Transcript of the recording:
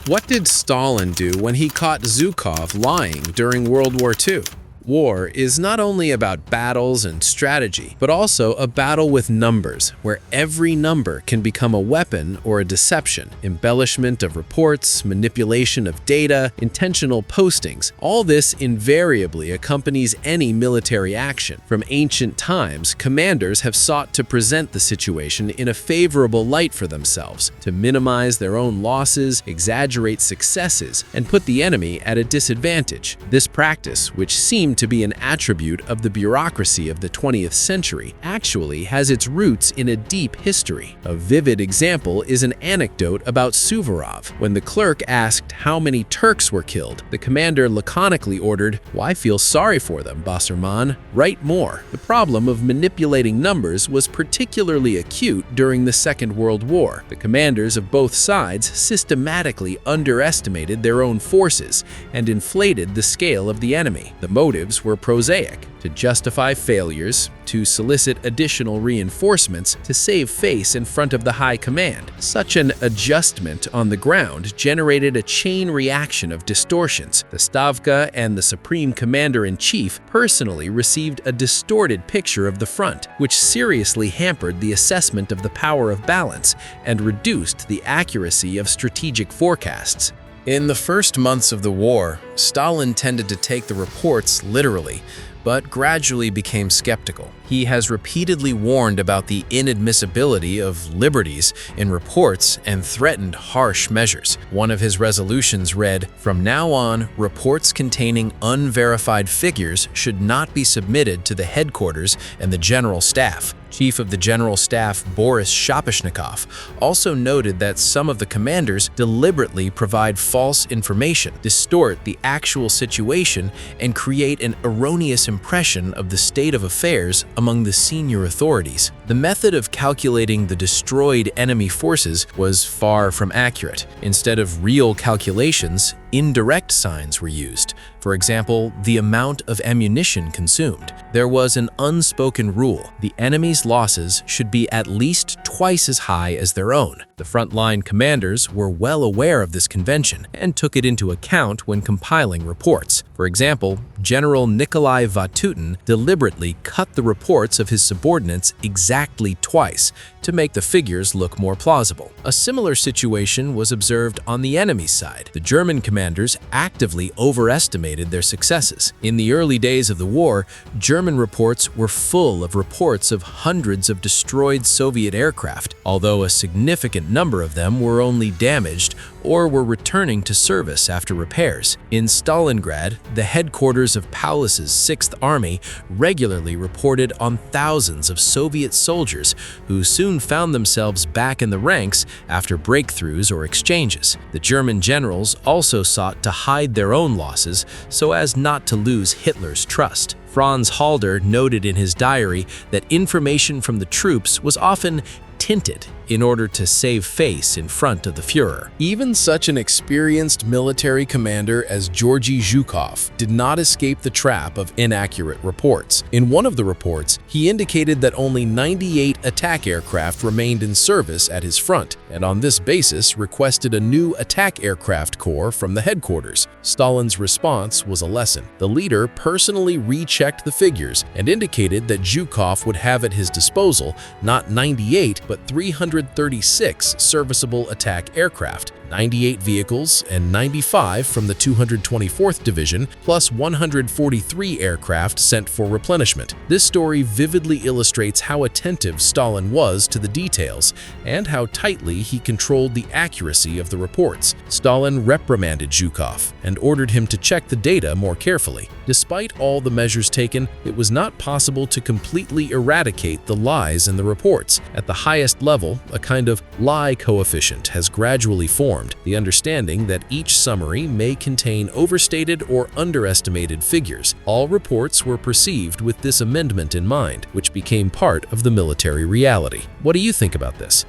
What did Stalin do when he caught Zhukov lying during World War II? War is not only about battles and strategy, but also a battle with numbers, where every number can become a weapon or a deception. Embellishment of reports, manipulation of data, intentional postings, all this invariably accompanies any military action. From ancient times, commanders have sought to present the situation in a favorable light for themselves, to minimize their own losses, exaggerate successes, and put the enemy at a disadvantage. This practice, which seemed to be an attribute of the bureaucracy of the 20th century, actually has its roots in a deep history. A vivid example is an anecdote about Suvorov. When the clerk asked how many Turks were killed, the commander laconically ordered, "Why feel sorry for them, Basarman? Write more." The problem of manipulating numbers was particularly acute during the Second World War. The commanders of both sides systematically underestimated their own forces and inflated the scale of the enemy. The motives were prosaic: to justify failures, to solicit additional reinforcements, to save face in front of the high command. Such an adjustment on the ground generated a chain reaction of distortions. The Stavka and the Supreme Commander-in-Chief personally received a distorted picture of the front, which seriously hampered the assessment of the power of balance and reduced the accuracy of strategic forecasts. In the first months of the war, Stalin tended to take the reports literally, but gradually became skeptical. He has repeatedly warned about the inadmissibility of liberties in reports and threatened harsh measures. One of his resolutions read, "From now on, reports containing unverified figures should not be submitted to the headquarters and the General Staff." Chief of the General Staff Boris Shapashnikov also noted that some of the commanders deliberately provide false information, distort the actual situation, and create an erroneous impression of the state of affairs among the senior authorities. The method of calculating the destroyed enemy forces was far from accurate. Instead of real calculations, indirect signs were used. For example, the amount of ammunition consumed. There was an unspoken rule: the enemy's losses should be at least twice as high as their own. The frontline commanders were well aware of this convention and took it into account when compiling reports. For example, General Nikolai Vatutin deliberately cut the reports of his subordinates exactly twice to make the figures look more plausible. A similar situation was observed on the enemy's side. The German commanders actively overestimated their successes. In the early days of the war, German reports were full of reports of hundreds of destroyed Soviet aircraft, although a significant number of them were only damaged or were returning to service after repairs. In Stalingrad, the headquarters of Paulus's 6th Army regularly reported on thousands of Soviet soldiers who soon found themselves back in the ranks after breakthroughs or exchanges. The German generals also sought to hide their own losses so as not to lose Hitler's trust. Franz Halder noted in his diary that information from the troops was often tinted in order to save face in front of the Führer. Even such an experienced military commander as Georgy Zhukov did not escape the trap of inaccurate reports. In one of the reports, he indicated that only 98 attack aircraft remained in service at his front, and on this basis requested a new attack aircraft corps from the headquarters. Stalin's response was a lesson. The leader personally rechecked the figures and indicated that Zhukov would have at his disposal not 98 but 336 serviceable attack aircraft, 98 vehicles and 95 from the 224th Division, plus 143 aircraft sent for replenishment. This story vividly illustrates how attentive Stalin was to the details and how tightly he controlled the accuracy of the reports. Stalin reprimanded Zhukov and ordered him to check the data more carefully. Despite all the measures taken, it was not possible to completely eradicate the lies in the reports. At the highest level, a kind of lie coefficient has gradually formed, the understanding that each summary may contain overstated or underestimated figures. All reports were perceived with this amendment in mind, which became part of the military reality. What do you think about this?